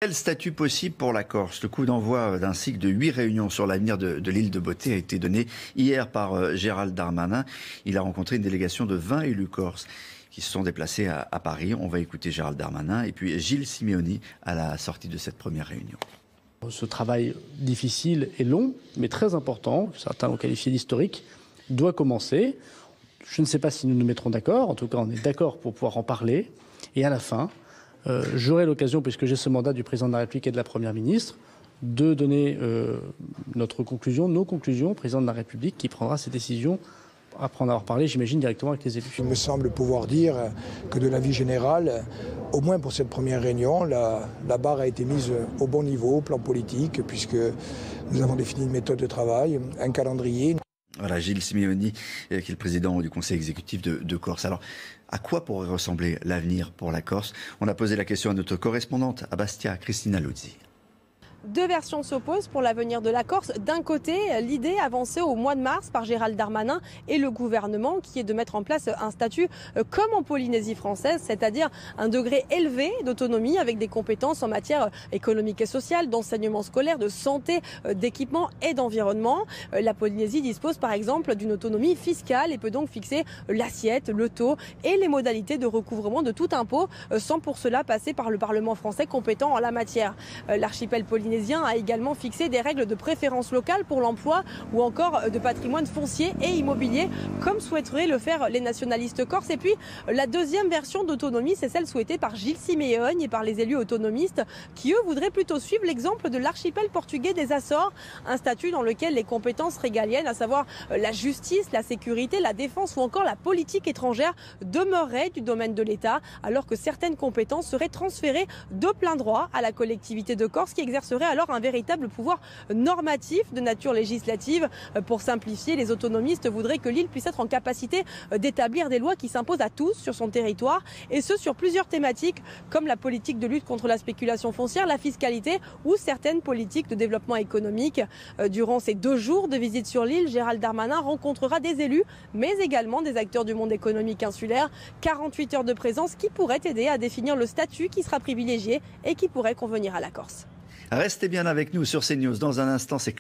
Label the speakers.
Speaker 1: Quel statut possible pour la Corse? Le coup d'envoi d'un cycle de 8 réunions sur l'avenir de l'île de Beauté a été donné hier par Gérald Darmanin. Il a rencontré une délégation de 20 élus corses qui se sont déplacés à Paris. On va écouter Gérald Darmanin et puis Gilles Simeoni à la sortie de cette première réunion.
Speaker 2: Ce travail difficile et long, mais très important, certains l'ont qualifié d'historique, doit commencer. Je ne sais pas si nous nous mettrons d'accord. En tout cas, on est d'accord pour pouvoir en parler. Et à la fin, j'aurai l'occasion, puisque j'ai ce mandat du président de la République et de la Première ministre, de donner nos conclusions au président de la République qui prendra ses décisions après en avoir parlé, j'imagine, directement avec les élus.
Speaker 3: Il me semble pouvoir dire que de l'avis général, au moins pour cette première réunion, la barre a été mise au bon niveau, au plan politique, puisque nous avons défini une méthode de travail, un calendrier.
Speaker 1: Voilà, Gilles Simeoni, qui est le président du conseil exécutif de Corse. Alors, à quoi pourrait ressembler l'avenir pour la Corse? On a posé la question à notre correspondante à Bastia, Christina Luzzi.
Speaker 4: Deux versions s'opposent pour l'avenir de la Corse. D'un côté, l'idée avancée au mois de mars par Gérald Darmanin et le gouvernement qui est de mettre en place un statut comme en Polynésie française, c'est-à-dire un degré élevé d'autonomie avec des compétences en matière économique et sociale, d'enseignement scolaire, de santé, d'équipement et d'environnement. La Polynésie dispose par exemple d'une autonomie fiscale et peut donc fixer l'assiette, le taux et les modalités de recouvrement de tout impôt sans pour cela passer par le Parlement français compétent en la matière. L'archipel polynésien a également fixé des règles de préférence locale pour l'emploi ou encore de patrimoine foncier et immobilier, comme souhaiteraient le faire les nationalistes corses. Et puis, la deuxième version d'autonomie, c'est celle souhaitée par Gilles Simeoni et par les élus autonomistes, qui eux voudraient plutôt suivre l'exemple de l'archipel portugais des Açores, un statut dans lequel les compétences régaliennes, à savoir la justice, la sécurité, la défense ou encore la politique étrangère, demeureraient du domaine de l'État, alors que certaines compétences seraient transférées de plein droit à la collectivité de Corse, qui exercerait alors un véritable pouvoir normatif de nature législative. Pour simplifier, les autonomistes voudraient que l'île puisse être en capacité d'établir des lois qui s'imposent à tous sur son territoire, et ce sur plusieurs thématiques comme la politique de lutte contre la spéculation foncière, la fiscalité ou certaines politiques de développement économique. Durant ces 2 jours de visite sur l'île, Gérald Darmanin rencontrera des élus, mais également des acteurs du monde économique insulaire. 48 heures de présence qui pourraient aider à définir le statut qui sera privilégié et qui pourrait convenir à la Corse.
Speaker 1: Restez bien avec nous sur CNews. Dans un instant, c'est